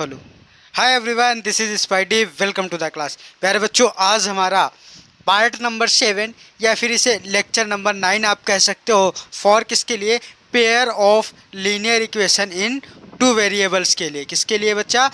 Hello, hi everyone, this is Spidey. Welcome to the class. प्यारे बच्चों, आज हमारा पार्ट नंबर 7 या फिर इसे लेक्चर नंबर 9 आप कह सकते हो। फॉर किसके लिए? Pair of linear equation in two variables के लिए। किसके लिए बच्चा?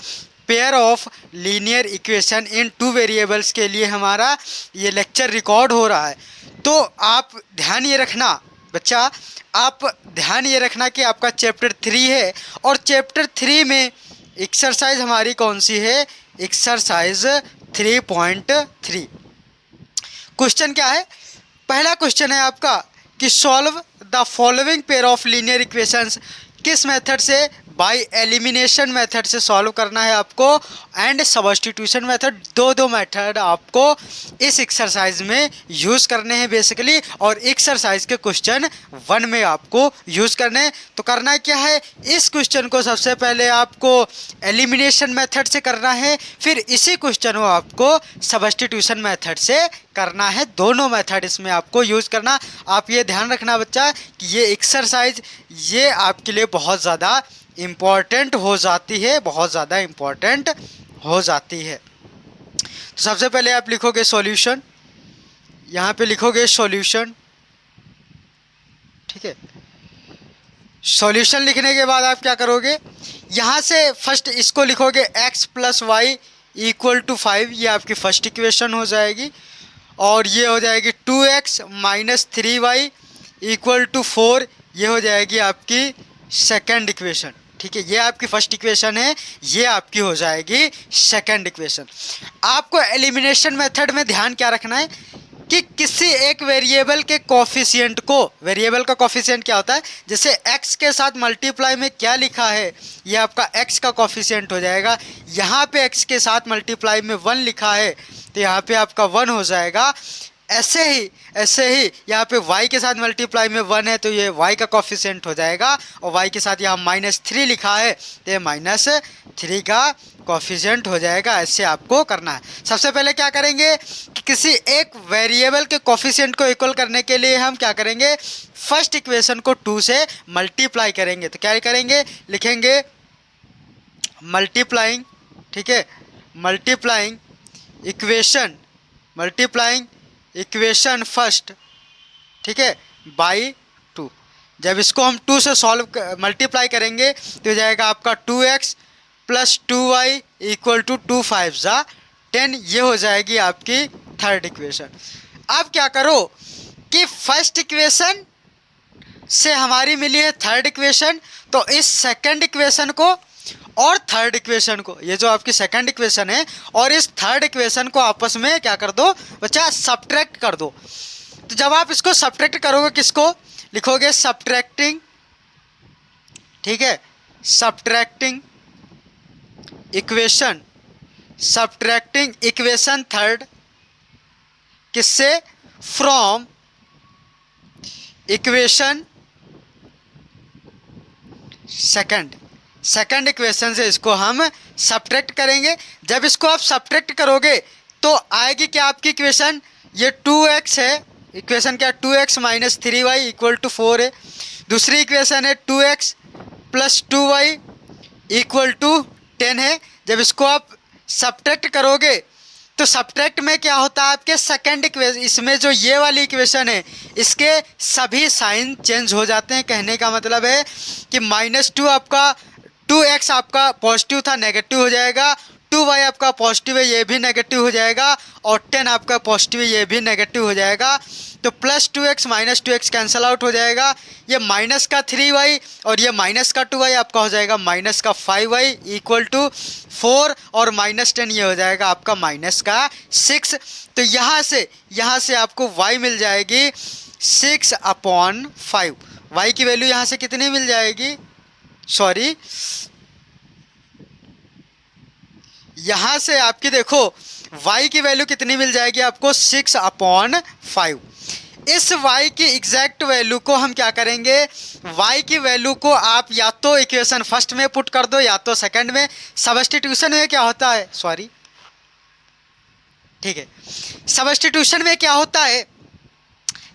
Pair of linear equation in two variables के लिए हमारा ये लेक्चर रिकॉर्ड हो रहा है। तो आप ध्यान ये रखना बच्चा, आप ध्यान ये रखना कि आपका चैप्टर 3 है और चैप्टर 3 में एक्सरसाइज हमारी कौन सी है? एक्सरसाइज 3.3। क्वेश्चन क्या है? पहला क्वेश्चन है आपका कि solve the following pair of linear equations. किस मेथड से? बाय एलिमिनेशन मेथड से सॉल्व करना है आपको एंड सब्स्टिट्यूशन मेथड। दो मेथड आपको इस एक्सरसाइज में यूज़ करने हैं बेसिकली, और एक्सरसाइज के क्वेश्चन 1 में आपको यूज़ करने हैं। तो करना क्या है? इस क्वेश्चन को सबसे पहले आपको एलिमिनेशन मेथड से करना है, फिर इसी क्वेश्चन को आपको सब्स्टिट्यूशन मेथड से करना है। दोनों मेथड इसमें आपको यूज़ करना। आप ये ध्यान रखना बच्चा कि ये एक्सरसाइज ये आपके लिए बहुत ज़्यादा इम्पॉर्टेंट हो जाती है, बहुत ज़्यादा इम्पॉर्टेंट हो जाती है। तो सबसे पहले आप लिखोगे सॉल्यूशन, यहाँ पे लिखोगे सॉल्यूशन, ठीक है। सॉल्यूशन लिखने के बाद आप क्या करोगे? यहाँ से फर्स्ट इसको लिखोगे x plus y equal to 5, ये आपकी फर्स्ट इक्वेशन हो जाएगी। और ये हो जाएगी 2x minus 3y equal to 4, ये हो जाएगी आपकी सेकेंड इक्वेशन, ठीक है। ये आपकी फर्स्ट इक्वेशन है, ये आपकी हो जाएगी सेकेंड इक्वेशन। आपको एलिमिनेशन मेथड में ध्यान क्या रखना है कि किसी एक वेरिएबल के कोफिशिएंट को, वेरिएबल का कोफिशिएंट क्या होता है? जैसे x के साथ मल्टीप्लाई में क्या लिखा है, ये आपका x का कोफिशिएंट हो जाएगा। यहाँ पे x के साथ मल्टीप्लाई में 1 लिखा है तो यहाँ पे आपका 1 हो जाएगा। ऐसे ही यहाँ पे y के साथ मल्टीप्लाई में 1 है तो ये y का कोफिशिएंट हो जाएगा, और y के साथ यहाँ -3 लिखा है तो ये -3 का कोफिशिएंट हो जाएगा। ऐसे आपको करना है। सबसे पहले क्या करेंगे कि किसी एक वेरिएबल के कोफिशिएंट को इक्वल करने के लिए हम क्या करेंगे? फर्स्ट इक्वेशन को 2 से मल्टीप्लाई करेंगे। तो क्या करेंगे? लिखेंगे मल्टीप्लाइंग, ठीक है, मल्टीप्लाइंग इक्वेशन फर्स्ट, ठीक है, बाई 2। जब इसको हम 2 से मल्टीप्लाई करेंगे तो हो जाएगा आपका 2x plus 2y equal to 2 5 ज़ा 10, ये हो जाएगी आपकी थर्ड इक्वेशन। अब क्या करो कि फर्स्ट इक्वेशन से हमारी मिली है थर्ड इक्वेशन, तो इस सेकंड इक्वेशन को और थर्ड इक्वेशन को, ये जो आपकी सेकंड इक्वेशन है और इस थर्ड इक्वेशन को आपस में क्या कर दो बच्चा? सब्ट्रैक्ट कर दो। तो जब आप इसको सब्ट्रैक्ट करोगे, किसको लिखोगे? सब्ट्रैक्टिंग, ठीक है, सब्ट्रैक्टिंग इक्वेशन थर्ड, किससे? फ्रॉम इक्वेशन सेकंड इक्वेशन से इसको हम सब्ट्रैक्ट करेंगे। जब इसको आप सब्ट्रैक्ट करोगे तो आएगी क्या आपकी इक्वेशन? ये 2x है, इक्वेशन क्या? 2x minus 3y equal to 4 है। दूसरी इक्वेशन है 2x plus 2y equal to 10 है। जब इसको आप सब्ट्रैक्ट करोगे तो सब्ट्रैक्ट में क्या होता है? आपके सेकंड इक्वेशन, इसमें जो ये वाली इक्वेशन है इसके सभी साइन चेंज हो जाते हैं। कहने का मतलब है कि -2 आपका 2x आपका पॉजिटिव था, नेगेटिव हो जाएगा। 2y आपका पॉजिटिव है, ये भी नेगेटिव हो जाएगा। और 10 आपका पॉजिटिव है, ये भी नेगेटिव हो जाएगा। तो plus 2x minus 2x cancel out हो जाएगा। ये माइनस का 3y और ये माइनस का 2y आपका हो जाएगा माइनस का 5y इक्वल टू 4, और -10 ये हो जाएगा आपका माइनस का 6। तो यहाँ से आपको y मिल जाएगी 6/5। y की वैल्यू यहाँ से कितनी मिल जाएगी? सॉरी, यहाँ से आपकी देखो y की वैल्यू कितनी मिल जाएगी आपको? 6/5। इस y की एग्जैक्ट वैल्यू को हम क्या करेंगे? y की वैल्यू को आप या तो इक्वेशन फर्स्ट में पुट कर दो या तो सेकंड में। सब्स्टिट्यूशन में क्या होता है? सॉरी, ठीक है, सब्स्टिट्यूशन में क्या होता है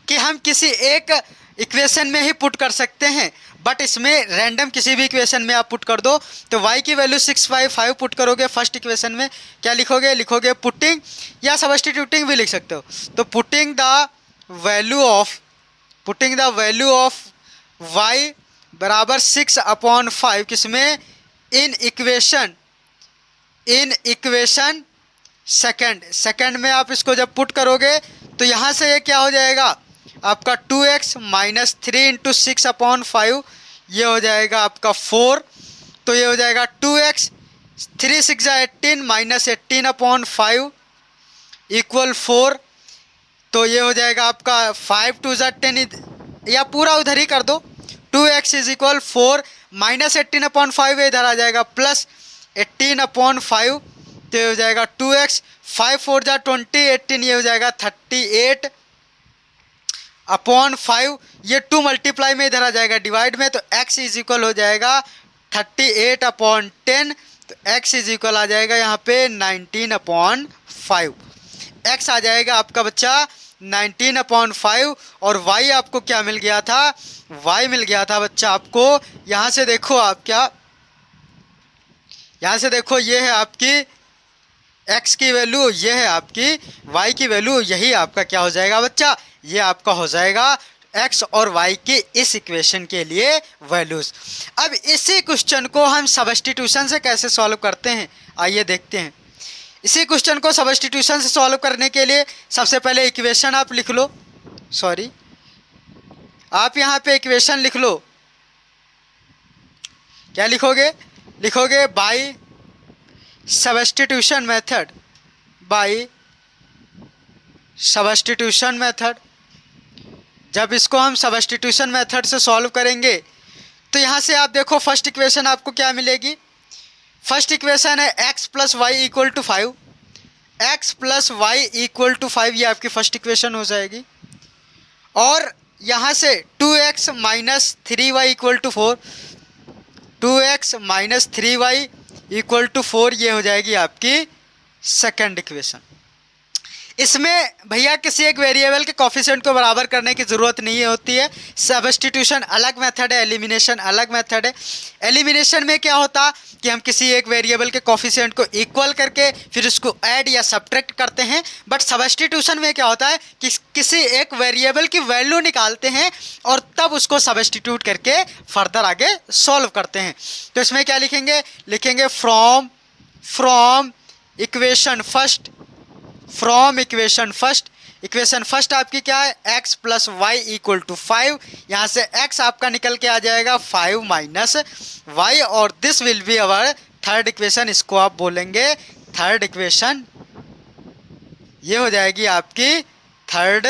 कि हम किसी एक इक्वेशन में ही पुट कर सकते हैं, बट इसमें रैंडम किसी भी इक्वेशन में आप पुट कर दो। तो y की वैल्यू 655 पुट करोगे फर्स्ट इक्वेशन में, क्या लिखोगे, लिखोगे पुटिंग या सब्स्टिट्यूटिंग भी लिख सकते हो। तो putting the value of y बराबर 6/5 किसमें, इन इक्वेशन सेकंड में आप इसको जब पुट करोगे तो यहाँ से ये क्या हो जाएगा आपका 2x माइनस 3 इंटू 6/5, ये हो जाएगा आपका 4। तो ये हो जाएगा 2x 3 6 18 माइनस 18/5 इक्वल 4। तो ये हो जाएगा आपका 5 2 10, या पूरा उधर ही कर दो, 2x इज इक्वल 4 माइनस 18/5 इधर आ जाएगा प्लस 18/5। तो ये हो जाएगा 2x 5 4 20 18, ये हो जाएगा 38/5। ये 2 मल्टीप्लाई में इधर आ जाएगा डिवाइड में, तो x इज इक्वल हो जाएगा 38/10। तो x इज इक्वल आ जाएगा यहाँ पे 19/5। x आ जाएगा आपका बच्चा 19/5। और y आपको क्या मिल गया था, y मिल गया था बच्चा आपको, यहाँ से देखो आप क्या, यहाँ से देखो ये है आपकी x की वैल्यू, ये है आपकी y की वैल्यू, यही आपका क्या हो जाएगा बच्चा, ये आपका हो जाएगा x और y के इस इक्वेशन के लिए वैल्यूज़। अब इसी क्वेश्चन को हम सब्स्टिट्यूशन से कैसे सॉल्व करते हैं, आइए देखते हैं। इसी क्वेश्चन को सब्स्टिट्यूशन से सॉल्व करने के लिए सबसे पहले इक्वेशन आप लिख लो, आप यहाँ पे इक्वेशन लिख लो। क्या लिखोगे, लिखोगे बाय सब्स्टिट्यूशन मेथड। जब इसको हम सब्स्टिट्यूशन मेथड से सॉल्व करेंगे तो यहाँ से आप देखो फर्स्ट इक्वेशन आपको क्या मिलेगी। फर्स्ट इक्वेशन है x plus y equal to 5, x plus y equal to 5, ये आपकी फर्स्ट इक्वेशन हो जाएगी। और यहाँ से 2x minus 3y equal to 4, 2x minus 3y equal to 4, ये हो जाएगी आपकी सेकंड इक्वेशन। इसमें भैया किसी एक वेरिएबल के कोफिशिएंट को बराबर करने की ज़रूरत नहीं होती है। सब्स्टिट्यूशन अलग मेथड है, एलिमिनेशन अलग मेथड है। एलिमिनेशन में क्या होता कि हम किसी एक वेरिएबल के कोफिशिएंट को इक्वल करके फिर उसको ऐड या सब्ट्रैक्ट करते हैं। बट सब्स्टिट्यूशन में क्या होता है कि किसी एक वेरिएबल की वैल्यू निकालते हैं और तब उसको सब्स्टिट्यूट करके फर्दर आगे सॉल्व करते हैं। तो इसमें क्या लिखेंगे, लिखेंगे from equation first. Equation first आपकी क्या है, x plus y equal to 5। यहाँ से x आपका निकल के आ जाएगा 5 माइनस वाई, और this will be our third equation. इसको आप बोलेंगे थर्ड इक्वेशन, ये हो जाएगी आपकी थर्ड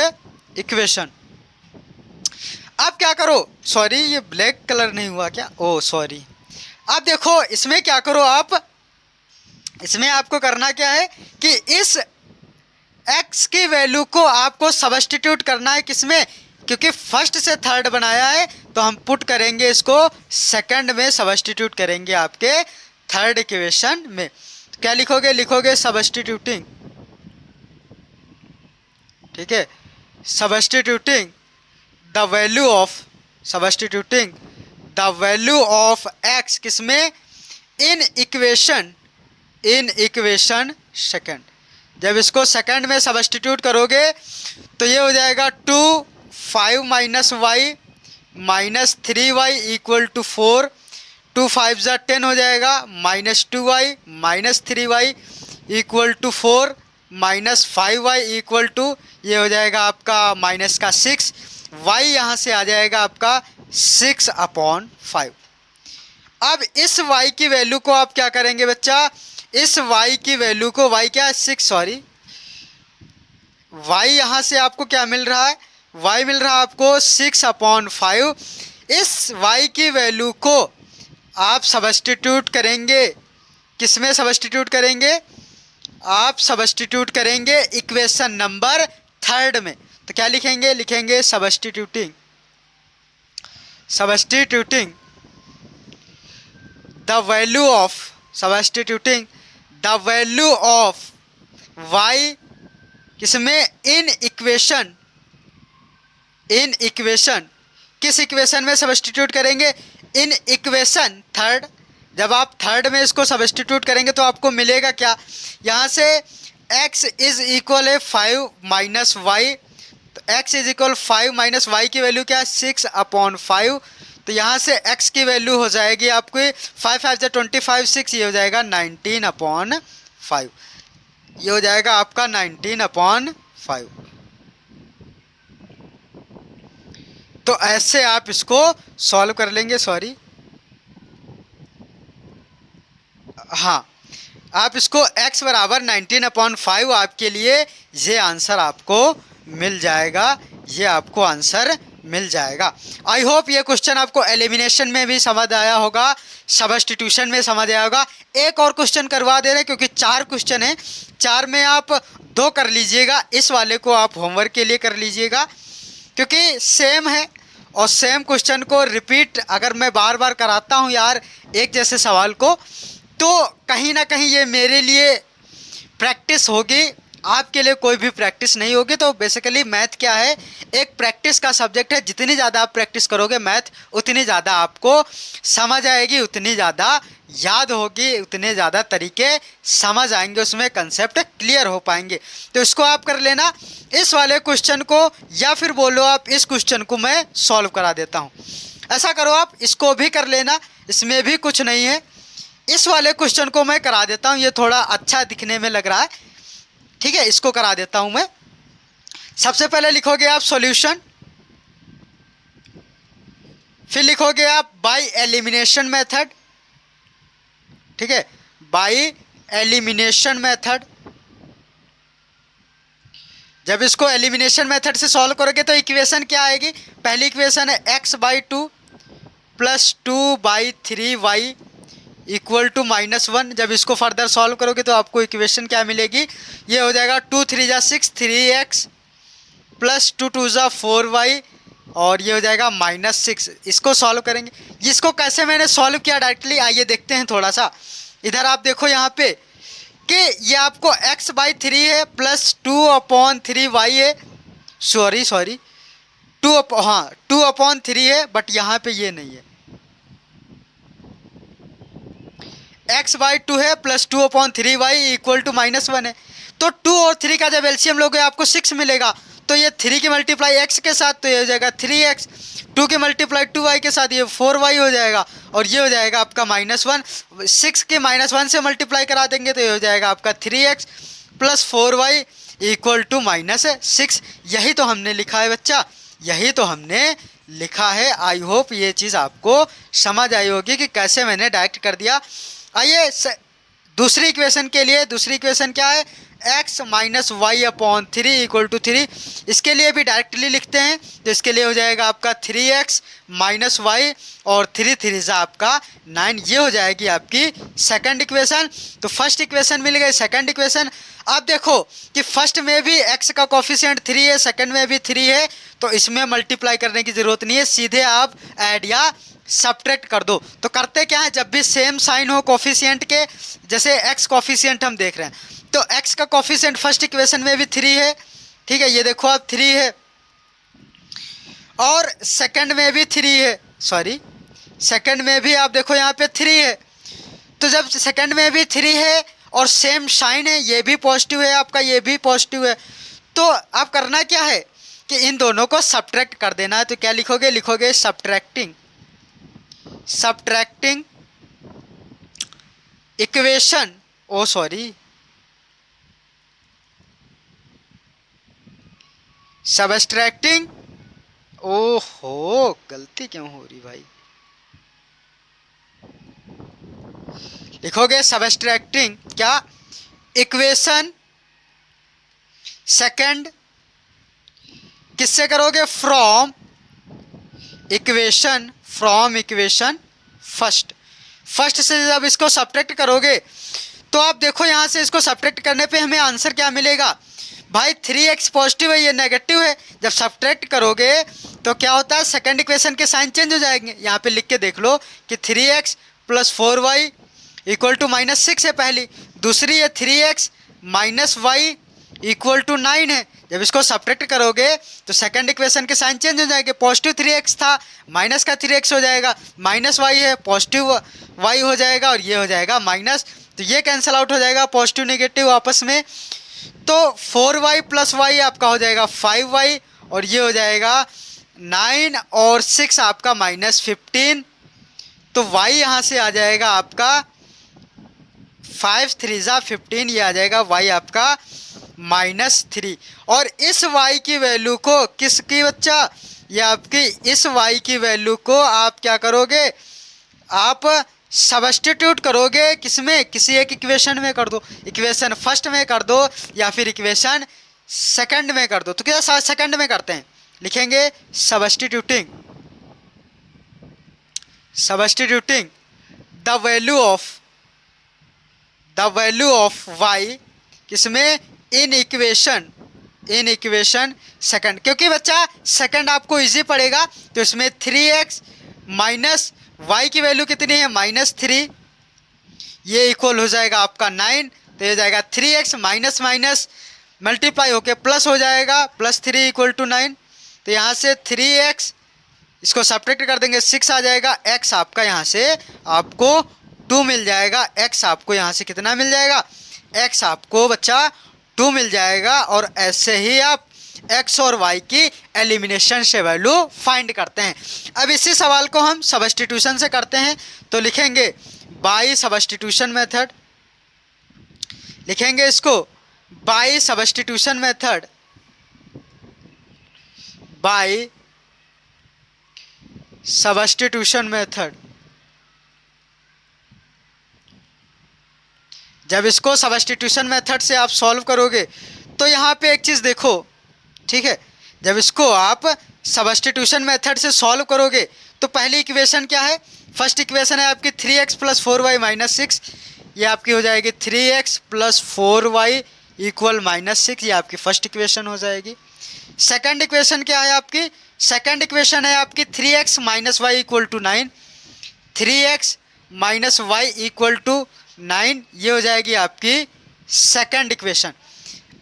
इक्वेशन। अब क्या करो, सॉरी ये ब्लैक कलर नहीं हुआ क्या, ओ सॉरी। अब देखो इसमें क्या करो आप, इसमें आपको करना क्या है कि इस x की वैल्यू को आपको सब्स्टिट्यूट करना है किसमें, क्योंकि फर्स्ट से थर्ड बनाया है तो हम पुट करेंगे इसको सेकंड में, सब्स्टिट्यूट करेंगे आपके थर्ड इक्वेशन में। तो क्या लिखोगे, लिखोगे सब्स्टिट्यूटिंग, ठीक है, substituting the value of x किसमें, इन इक्वेशन सेकंड। जब इसको सेकंड में सब्स्टिट्यूट करोगे तो ये हो जाएगा 2 5 minus y minus 3y equal to 4, 2 5 10 हो जाएगा, minus 2y minus 3y equal to 4 minus 5y equal to, ये हो जाएगा आपका माइनस का 6, y यहाँ से आ जाएगा आपका 6/5। अब इस y की वैल्यू को आप क्या करेंगे बच्चा, इस y की वैल्यू को, y क्या है 6, सॉरी y यहाँ से आपको क्या मिल रहा है, y मिल रहा है आपको 6/5। इस y की वैल्यू को आप सब्स्टिट्यूट करेंगे, किसमें सब्स्टिट्यूट करेंगे, आप सब्स्टिट्यूट करेंगे इक्वेशन नंबर थर्ड में। तो क्या लिखेंगे, लिखेंगे substituting the value of y किसमें, इन इक्वेशन किस इक्वेशन में सब्स्टिट्यूट करेंगे? In equation third. जब आप थर्ड में इसको सब्स्टिट्यूट करेंगे तो आपको मिलेगा क्या? यहाँ से x इज इक्वल है 5 माइनस वाई, तो x is equal 5 minus y की वैल्यू क्या है? 6/5। तो यहाँ से x की वैल्यू हो जाएगी आपकी 5 5 जा 25, 6, ये हो जाएगा 19/5। ये हो जाएगा आपका 19/5। तो ऐसे आप इसको सॉल्व कर लेंगे। सॉरी, हाँ, आप इसको x बराबर 19/5 आपके लिए ये आंसर आपको मिल जाएगा। ये आपको आंसर मिल जाएगा। आई होप ये क्वेश्चन आपको एलिमिनेशन में भी समझ आया होगा, सब्स्टिट्यूशन में समझ आया होगा। एक और क्वेश्चन करवा दे रहे हैं क्योंकि 4 क्वेश्चन हैं, 4 में आप 2 कर लीजिएगा। इस वाले को आप होमवर्क के लिए कर लीजिएगा क्योंकि सेम है और सेम क्वेश्चन को रिपीट अगर मैं बार बार कराता हूँ यार एक जैसे सवाल को, तो कहीं ना कहीं ये मेरे लिए प्रैक्टिस होगी, आपके लिए कोई भी प्रैक्टिस नहीं होगी। तो बेसिकली मैथ क्या है? एक प्रैक्टिस का सब्जेक्ट है। जितनी ज़्यादा आप प्रैक्टिस करोगे मैथ, उतनी ज़्यादा आपको समझ आएगी, उतनी ज़्यादा याद होगी, उतने ज़्यादा तरीके समझ आएंगे, उसमें कंसेप्ट क्लियर हो पाएंगे। तो इसको आप कर लेना, इस वाले क्वेश्चन को, या फिर बोलो आप इस क्वेश्चन को मैं सॉल्व करा देता हूँ। ऐसा करो आप इसको भी कर लेना, इसमें भी कुछ नहीं है। इस वाले क्वेश्चन को मैं करा देता हूँ, ये थोड़ा अच्छा दिखने में लग रहा है, ठीक है, इसको करा देता हूँ मैं। सबसे पहले लिखोगे आप सॉल्यूशन, फिर लिखोगे आप बाय एलिमिनेशन मेथड, ठीक है, बाय एलिमिनेशन मेथड। जब इसको एलिमिनेशन मेथड से सॉल्व करोगे तो इक्वेशन क्या आएगी? पहली इक्वेशन है x/2 plus 2/3y equal to -1। जब इसको फर्दर सॉल्व करोगे तो आपको इक्वेशन क्या मिलेगी? ये हो जाएगा 2 3 जा 6 3x प्लस 2 2 जा 4y और ये हो जाएगा -6। इसको सॉल्व करेंगे। इसको कैसे मैंने सॉल्व किया डायरेक्टली, आइए देखते हैं थोड़ा सा। इधर आप देखो यहाँ पे कि ये आपको x/3 है प्लस 2/3y है, सॉरी 2/3 है, बट यहाँ पे ये नहीं है, x/2 है प्लस 2/3y इक्वल टू -1 है। तो 2 और 3 का जब एलसीएम लोगे आपको 6 मिलेगा। तो ये 3 की मल्टीप्लाई x के साथ तो ये हो जाएगा 3x, 2 की मल्टीप्लाई 2y के साथ ये 4y हो जाएगा, और ये हो जाएगा आपका -1। 6 के -1 से मल्टीप्लाई करा देंगे तो ये हो जाएगा आपका 3x plus 4y equal to -6। यही तो हमने लिखा है बच्चा, यही तो हमने लिखा है। आई होप ये चीज़ आपको समझ आई होगी कि कैसे मैंने डायरेक्ट कर दिया। आइए दूसरी इक्वेशन के लिए, दूसरी इक्वेशन क्या है? x minus y upon 3 equal to 3। इसके लिए भी डायरेक्टली लिखते हैं, तो इसके लिए हो जाएगा आपका 3x माइनस वाई और 3 3 जा आपका 9। ये हो जाएगी आपकी सेकंड इक्वेशन। तो फर्स्ट इक्वेशन मिल गई, सेकंड इक्वेशन। अब देखो कि फर्स्ट में भी x का कोफिशिएंट 3 है, सेकंड में भी 3 है, तो इसमें मल्टीप्लाई करने की ज़रूरत नहीं है, सीधे आप ऐड या सब्ट्रैक्ट कर दो। तो करते क्या है, जब भी सेम साइन हो कोफिशिएंट के, जैसे x कोफिशिएंट हम देख रहे हैं, तो x का कोफिशिएंट फर्स्ट इक्वेशन में भी 3 है, ठीक है, ये देखो आप 3 है, और सेकंड में भी 3 है, सॉरी सेकंड में भी आप देखो यहाँ पे 3 है। तो जब सेकंड में भी 3 है और सेम साइन है, ये भी पॉजिटिव है आपका, ये भी पॉजिटिव है, तो अब करना क्या है कि इन दोनों को सब्ट्रैक्ट कर देना है। तो क्या लिखोगे? लिखोगे सब्ट्रैक्टिंग इक्वेशन, ओ सॉरी सबट्रैक्टिंग, ओहो गलती क्यों हो रही भाई, लिखोगे सबट्रैक्टिंग क्या? इक्वेशन सेकंड किससे करोगे? From equation first. फर्स्ट से जब इसको सब्ट्रैक्ट करोगे तो आप देखो यहाँ से इसको सब्ट्रैक्ट करने पे हमें आंसर क्या मिलेगा भाई? 3x पॉजिटिव है, ये नेगेटिव है। जब सब्ट्रैक्ट करोगे तो क्या होता है, सेकंड इक्वेशन के साइन चेंज हो जाएंगे। यहाँ पे लिख के देख लो कि 3x plus 4y equal to -6 है पहली, दूसरी है 3x minus y equal to 9 है। जब इसको सब्ट्रैक्ट करोगे तो सेकंड इक्वेशन के साइन चेंज हो जाएंगे, पॉजिटिव 3x था माइनस का 3x हो जाएगा, माइनस y है पॉजिटिव y हो जाएगा और ये हो जाएगा माइनस, तो ये कैंसिल आउट हो जाएगा पॉजिटिव नेगेटिव आपस में, तो 4y प्लस y आपका हो जाएगा 5y और ये हो जाएगा 9 और 6 आपका -15, तो y यहाँ से आ जाएगा आपका 5 3 जा 15, ये आ जाएगा y आपका -3। और इस y की वैल्यू को किसकी बच्चा, ये आपकी इस y की वैल्यू को आप क्या करोगे, आप सब्स्टिट्यूट करोगे किसमें, किसी एक इक्वेशन में कर दो, इक्वेशन फर्स्ट में कर दो या फिर इक्वेशन सेकंड में कर दो। तो क्या सेकंड में करते हैं, लिखेंगे substituting the value of y किसमें, इन इक्वेशन सेकंड, क्योंकि बच्चा सेकंड आपको इजी पड़ेगा, तो इसमें 3x माइनस y की वैल्यू कितनी है -3, ये इक्वल हो जाएगा आपका 9, तो ये हो जाएगा 3x माइनस माइनस मल्टीप्लाई होके प्लस हो जाएगा +3 इक्वल टू 9, तो यहाँ से 3x इसको सब्ट्रैक्ट कर देंगे 6 आ जाएगा, x आपका यहाँ से आपको 2 मिल जाएगा, x आपको यहाँ से कितना मिल जाएगा, x आपको बच्चा 2 मिल जाएगा। और ऐसे ही आप x और y की एलिमिनेशन से वैल्यू फाइंड करते हैं। अब इसी सवाल को हम सब्स्टिट्यूशन से करते हैं, तो लिखेंगे बाय सब्स्टिट्यूशन मेथड, लिखेंगे इसको by substitution method, by substitution method. जब इसको सब्स्टिट्यूशन मेथड से आप सॉल्व करोगे तो यहाँ पे एक चीज़ देखो, ठीक है, जब इसको आप सब्स्टिट्यूशन मेथड से सॉल्व करोगे तो पहली इक्वेशन क्या है, फर्स्ट इक्वेशन है आपकी 3x प्लस 4y माइनस 6, ये आपकी हो जाएगी 3x प्लस 4y इक्वल -6, ये आपकी फर्स्ट इक्वेशन हो जाएगी। सेकंड इक्वेशन क्या है आपकी, सेकंड इक्वेशन है आपकी 3x minus y equal to 9, 3x minus y equal to 9, ये हो जाएगी आपकी सेकंड इक्वेशन।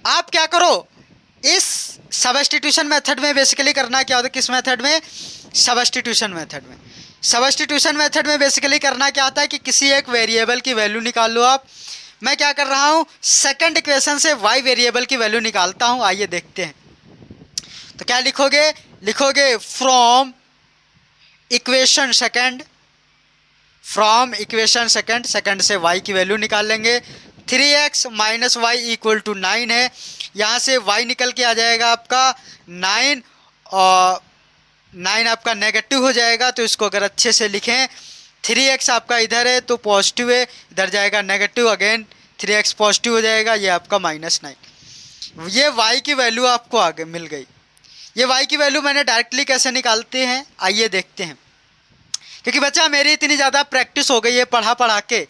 आप क्या करो, इस सब्स्टिट्यूशन मेथड में बेसिकली करना क्या होता है, किस मेथड में, सब्स्टिट्यूशन मेथड में। सब्स्टिट्यूशन मेथड में बेसिकली करना क्या होता है कि किसी एक वेरिएबल की वैल्यू निकाल लो आप। मैं क्या कर रहा हूँ, सेकंड इक्वेशन से y वेरिएबल की वैल्यू निकालता हूँ, आइए देखते हैं। तो क्या लिखोगे, लिखोगे from equation second, from equation second, second से y की वैल्यू निकाल लेंगे। 3x minus y equal to 9 है, यहाँ से y निकल के आ जाएगा आपका 9 और 9 आपका नेगेटिव हो जाएगा, तो इसको अगर अच्छे से लिखें 3x आपका इधर है तो पॉजिटिव है, इधर जाएगा नेगेटिव, अगेन 3x पॉजिटिव हो जाएगा, ये आपका -9। ये y की वैल्यू आपको आगे मिल गई। ये y की वैल्यू मैंने डायरेक्टली कैसे निकालते हैं आइए देखते हैं। क्योंकि बच्चा मेरी इतनी ज़्यादा प्रैक्टिस हो गई है, पढ़ा के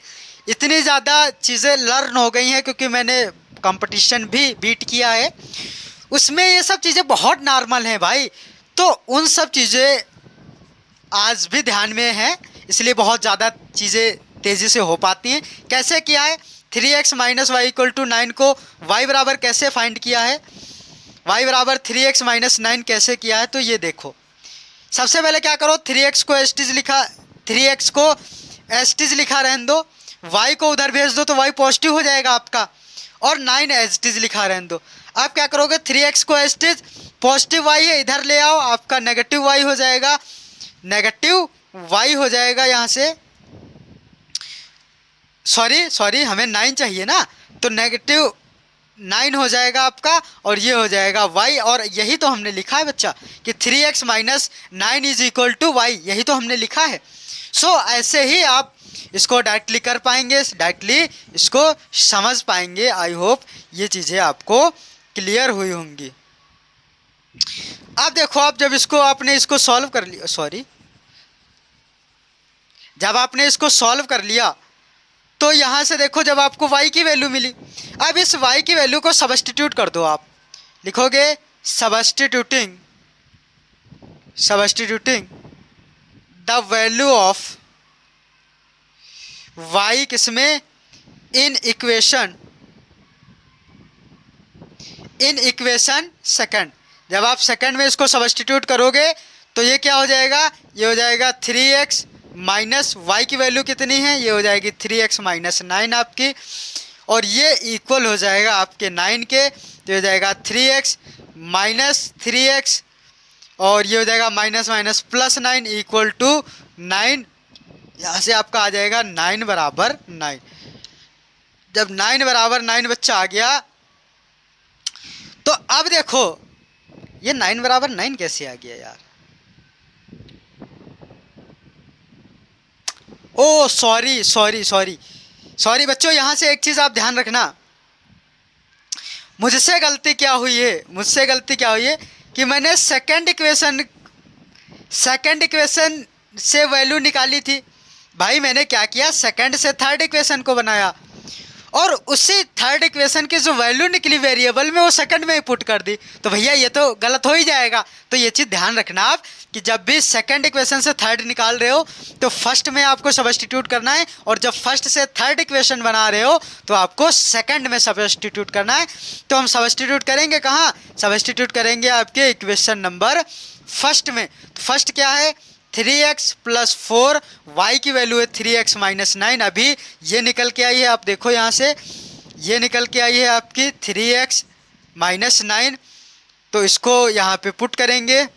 इतनी ज़्यादा चीज़ें लर्न हो गई हैं, क्योंकि मैंने कंपटीशन भी बीट किया है, उसमें ये सब चीज़ें बहुत नॉर्मल हैं भाई। तो उन सब चीज़ें आज भी ध्यान में हैं, इसलिए बहुत ज़्यादा चीज़ें तेज़ी से हो पाती हैं। कैसे किया है, 3x minus y equal to 9 को y बराबर कैसे फाइंड किया है, y बराबर 3x माइनस 9 कैसे किया है, तो ये देखो। सबसे पहले क्या करो, 3x को एस्टिज लिखा, 3x को एस्टिज लिखा रहने दो, y को उधर भेज दो तो y पॉजिटिव हो जाएगा आपका, और 9 एस्टिज लिखा रहने दो। आप क्या करोगे, 3x को एस्टिज, पॉजिटिव y है इधर ले आओ, आपका नेगेटिव y हो जाएगा, नेगेटिव y हो जाएगा यहाँ से, सॉरी हमें 9 चाहिए ना, तो नेगेटिव 9 हो जाएगा आपका, और ये हो जाएगा y। और यही तो हमने लिखा है बच्चा कि 3x minus 9 is equal to y, यही तो हमने लिखा है। सो ऐसे ही आप इसको डायरेक्टली कर पाएंगे, डायरेक्टली इसको समझ पाएंगे। आई होप ये चीज़ें आपको क्लियर हुई होंगी। अब देखो, आप जब इसको आपने इसको सॉल्व कर लिया, जब आपने इसको सॉल्व कर लिया तो यहाँ से देखो, जब आपको y की वैल्यू मिली, अब इस y की वैल्यू को सब्स्टिट्यूट कर दो। आप लिखोगे substituting the value of y किसमें, इन इन इक्वेशन सेकंड। जब आप सेकंड में इसको सब्स्टिट्यूट करोगे तो ये क्या हो जाएगा, ये हो जाएगा 3x माइनस वाई की वैल्यू कितनी है, ये हो जाएगी 3x माइनस 9 आपकी, और ये इक्वल हो जाएगा आपके 9 के, तो हो जाएगा 3x माइनस 3x, और ये हो जाएगा minus minus plus 9 equal to 9। यहाँ से आपका आ जाएगा 9 बराबर 9। जब 9 बराबर 9 बच्चा आ गया तो अब देखो ये 9 बराबर 9 कैसे आ गया यार। ओ सॉरी सॉरी सॉरी सॉरी बच्चों, यहाँ से एक चीज़ आप ध्यान रखना, मुझसे गलती क्या हुई है कि मैंने सेकंड इक्वेशन से वैल्यू निकाली थी। भाई मैंने क्या किया, सेकंड से थर्ड इक्वेशन को बनाया और उसी थर्ड इक्वेशन की जो वैल्यू निकली वेरिएबल में वो सेकंड में ही पुट कर दी, तो भैया ये तो गलत हो ही जाएगा। तो ये चीज़ ध्यान रखना आप कि जब भी सेकंड इक्वेशन से थर्ड निकाल रहे हो तो फर्स्ट में आपको सब्स्टिट्यूट करना है, और जब फर्स्ट से थर्ड इक्वेशन बना रहे हो तो आपको सेकंड में सब्स्टिट्यूट करना है। तो हम सब्स्टिट्यूट करेंगे कहाँ, सब्स्टिट्यूट करेंगे आपके इक्वेशन नंबर फर्स्ट में। तो फर्स्ट क्या है, 3x प्लस 4, y की वैल्यू है 3x माइनस 9। अभी ये निकल के आई है, आप देखो यहाँ से ये निकल के आई है आपकी 3x माइनस 9। तो इसको यहाँ पे पुट करेंगे,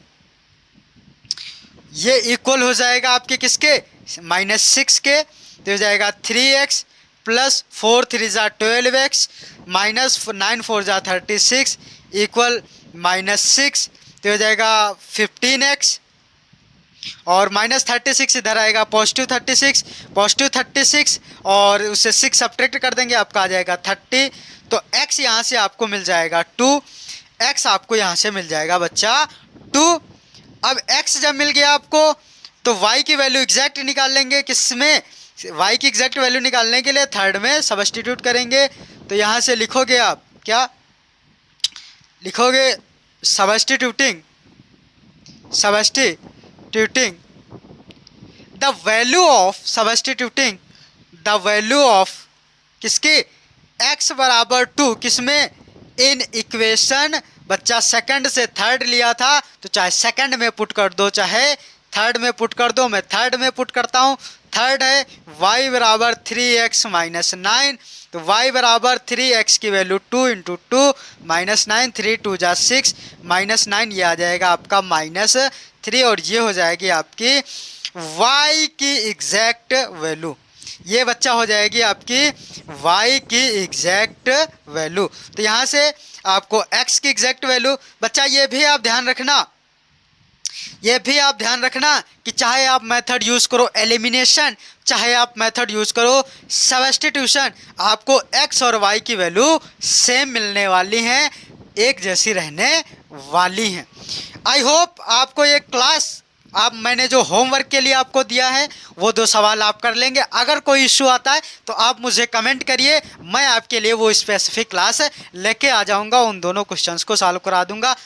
ये इक्वल हो जाएगा आपके किसके, माइनस 6 के। तो हो जाएगा 3x प्लस 4 3 ज़ा 12x माइनस 9 4 ज़ा 36 इक्वल माइनस 6। तो हो जाएगा 15x, और माइनस 36 इधर आएगा पॉजिटिव 36 और उससे 6 सब्ट्रैक्ट कर देंगे, आपका आ जाएगा 30। तो x यहाँ से आपको मिल जाएगा 2, x आपको यहाँ से मिल जाएगा बच्चा 2। अब x जब मिल गया आपको तो y की वैल्यू एग्जैक्ट निकाल लेंगे, किसमें, y की एग्जैक्ट वैल्यू निकालने के लिए थर्ड में सब्स्टिट्यूट करेंगे। तो यहाँ से लिखोगे आप क्या लिखोगे, सब्स्टिट्यूटिंग द वैल्यू ऑफ किसकी, x बराबर 2 किसमें, इन इक्वेशन। बच्चा सेकंड से थर्ड लिया था तो चाहे सेकंड में पुट कर दो चाहे थर्ड में पुट कर दो, मैं थर्ड में पुट करता हूँ। थर्ड है y बराबर 3x माइनस 9, तो y बराबर 3x की वैल्यू 2 इंटू 2 माइनस 9, 3 2 जा 6 माइनस 9, ये आ जाएगा आपका माइनस 3, और ये हो जाएगी आपकी y की एग्जैक्ट वैल्यू। ये बच्चा हो जाएगी आपकी y की एग्जैक्ट वैल्यू। तो यहाँ से आपको x की एग्जैक्ट वैल्यू, बच्चा ये भी आप ध्यान रखना कि चाहे आप मेथड यूज़ करो एलिमिनेशन, चाहे आप मेथड यूज़ करो सब्स्टिट्यूशन, आपको x और y की वैल्यू सेम मिलने वाली हैं, एक जैसी रहने वाली हैं। आई होप आपको ये क्लास, आप मैंने जो होमवर्क के लिए आपको दिया है वो 2 सवाल आप कर लेंगे। अगर कोई इशू आता है तो आप मुझे कमेंट करिए, मैं आपके लिए वो स्पेसिफिक क्लास लेके आ जाऊंगा, उन दोनों क्वेश्चंस को सॉल्व करा दूंगा।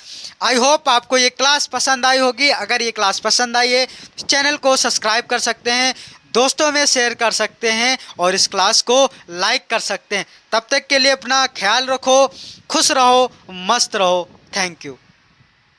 आई होप आपको ये क्लास पसंद आई होगी। अगर ये क्लास पसंद आई है तो चैनल को सब्सक्राइब कर सकते हैं, दोस्तों में शेयर कर सकते हैं और इस क्लास को लाइक कर सकते हैं। तब तक के लिए अपना ख्याल रखो, खुश रहो, मस्त रहो। Thank you.